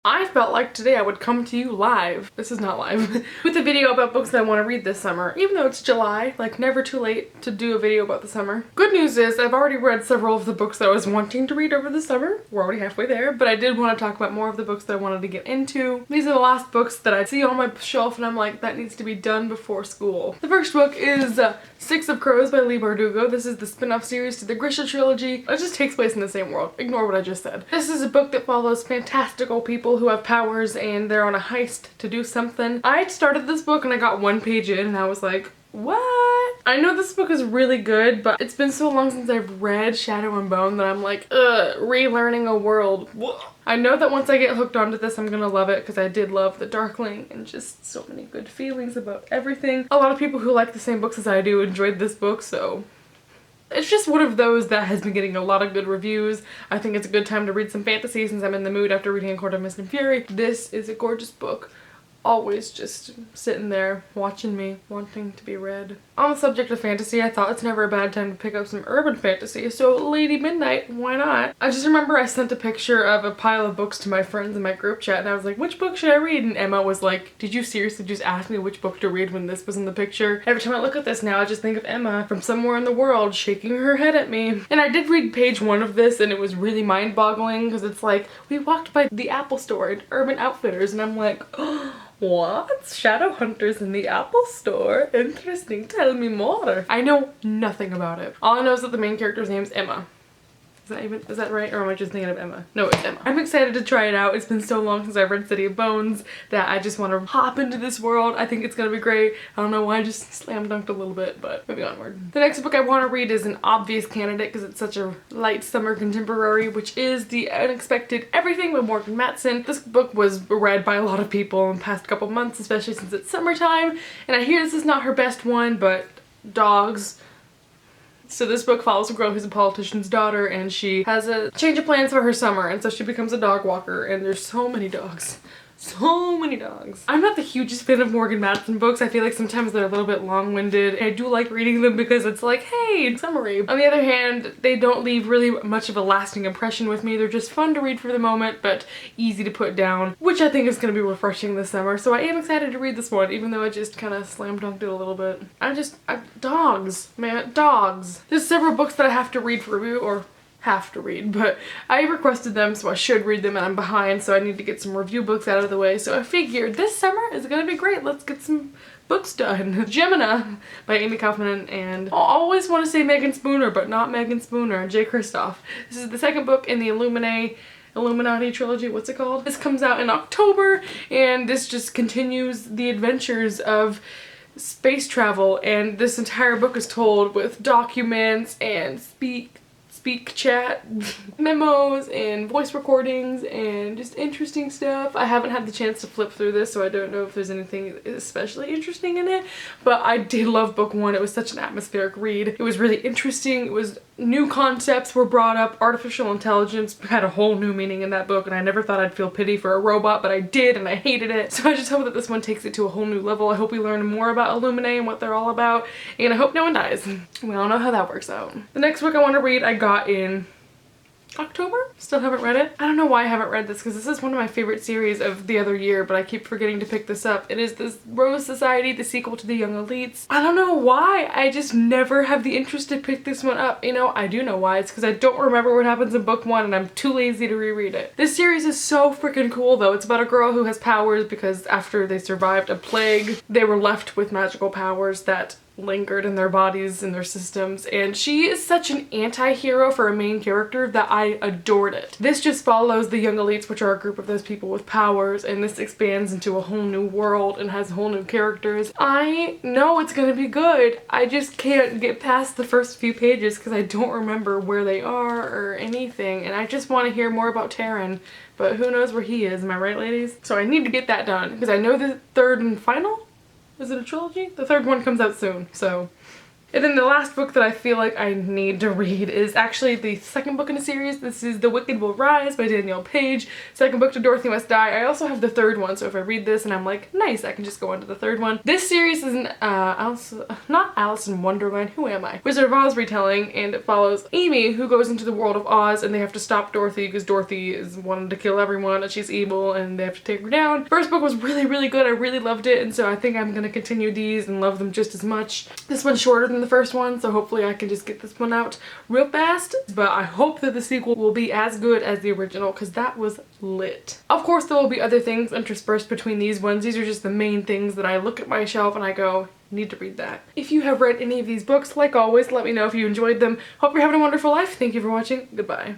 I felt like today I would come to you live. This is not live. With a video about books that I want to read this summer. Even though it's July, like never too late to do a video about the summer. Good news is I've already read several of the books that I was wanting to read over the summer. We're already halfway there, but I did want to talk about more of the books that I wanted to get into. These are the last books that I see on my shelf and I'm like, that needs to be done before school. The first book is Six of Crows by Leigh Bardugo. This is the spin-off series to the Grisha trilogy. It just takes place in the same world. Ignore what I just said. This is a book that follows fantastical people who have powers and they're on a heist to do something. I started this book and I got one page in and I was like, what? I know this book is really good, but it's been so long since I've read Shadow and Bone that I'm like, relearning a world. I know that once I get hooked onto this, I'm gonna love it because I did love The Darkling and just so many good feelings about everything. A lot of people who like the same books as I do enjoyed this book, so it's just one of those that has been getting a lot of good reviews. I think it's a good time to read some fantasy since I'm in the mood after reading A Court of Mist and Fury. This is a gorgeous book. Always just sitting there watching me, wanting to be read. On the subject of fantasy, I thought it's never a bad time to pick up some urban fantasy, so Lady Midnight, why not? I just remember I sent a picture of a pile of books to my friends in my group chat and I was like, which book should I read? And Emma was like, did you seriously just ask me which book to read when this was in the picture? Every time I look at this now, I just think of Emma from somewhere in the world shaking her head at me. And I did read page 1 of this and it was really mind-boggling because it's like, we walked by the Apple store at Urban Outfitters and I'm like, oh, what? Shadowhunters in the Apple store? Interesting, tell me more. I know nothing about it. All I know is that the main character's name's Emma. Is that right? Or am I just thinking of Emma? No, it's Emma. I'm excited to try it out. It's been so long since I've read City of Bones that I just want to hop into this world. I think it's gonna be great. I don't know why I just slam dunked a little bit, but moving onward. The next book I want to read is an obvious candidate because it's such a light summer contemporary, which is The Unexpected Everything by Morgan Matson. This book was read by a lot of people in the past couple months, especially since it's summertime, and I hear this is not her best one, but dogs. So this book follows a girl who's a politician's daughter and she has a change of plans for her summer and so she becomes a dog walker and there's so many dogs. So many dogs. I'm not the hugest fan of Morgan Matson books. I feel like sometimes they're a little bit long-winded. I do like reading them because it's like, hey, summary. On the other hand, they don't leave really much of a lasting impression with me. They're just fun to read for the moment, but easy to put down, which I think is going to be refreshing this summer. So I am excited to read this one, even though I just kind of slam dunked it a little bit. Dogs, man, dogs. There's several books that I have to read for review, or have to read, but I requested them so I should read them and I'm behind, so I need to get some review books out of the way. So I figured this summer is gonna be great. Let's get some books done. Gemina by Amy Kaufman and I always want to say Megan Spooner, but not Megan Spooner, J. Kristoff. This is the second book in the Illuminati trilogy. What's it called? This comes out in October and this just continues the adventures of space travel, and this entire book is told with documents and speak chat memos and voice recordings and just interesting stuff. I haven't had the chance to flip through this, so I don't know if there's anything especially interesting in it, but I did love book 1. It was such an atmospheric read. It was really interesting. It was new concepts were brought up. Artificial intelligence had a whole new meaning in that book and I never thought I'd feel pity for a robot, but I did and I hated it. So I just hope that this one takes it to a whole new level. I hope we learn more about Illuminae and what they're all about, and I hope no one dies. We all know how that works out. The next book I want to read I got in October. Still haven't read it. I don't know why I haven't read this because this is one of my favorite series of the other year, but I keep forgetting to pick this up. It is this Rose Society, the sequel to The Young Elites. I don't know why. I just never have the interest to pick this one up. You know, I do know why. It's because I don't remember what happens in book 1 and I'm too lazy to reread it. This series is so freaking cool though. It's about a girl who has powers because after they survived a plague, they were left with magical powers that lingered in their bodies and their systems, and she is such an anti-hero for a main character that I adored it. This just follows the Young Elites, which are a group of those people with powers, and this expands into a whole new world and has whole new characters. I know it's gonna be good. I just can't get past the first few pages because I don't remember where they are or anything, and I just want to hear more about Taryn, but who knows where he is, am I right, ladies? So I need to get that done because I know the third and final? Is it a trilogy? The third one comes out soon, so And then the last book that I feel like I need to read is actually the second book in a series. This is The Wicked Will Rise by Danielle Page. Second book to Dorothy Must Die. I also have the third one, so if I read this and I'm like, nice, I can just go on to the third one. This series is not Alice in Wonderland, who am I? Wizard of Oz retelling, and it follows Amy, who goes into the world of Oz, and they have to stop Dorothy because Dorothy is wanting to kill everyone and she's evil and they have to take her down. First book was really, really good. I really loved it, and so I think I'm gonna continue these and love them just as much. This one's shorter than the first one, so hopefully I can just get this one out real fast, but I hope that the sequel will be as good as the original because that was lit. Of course, there will be other things interspersed between these ones. These are just the main things that I look at my shelf and I go, need to read that. If you have read any of these books, like always, let me know if you enjoyed them. Hope you're having a wonderful life. Thank you for watching. Goodbye.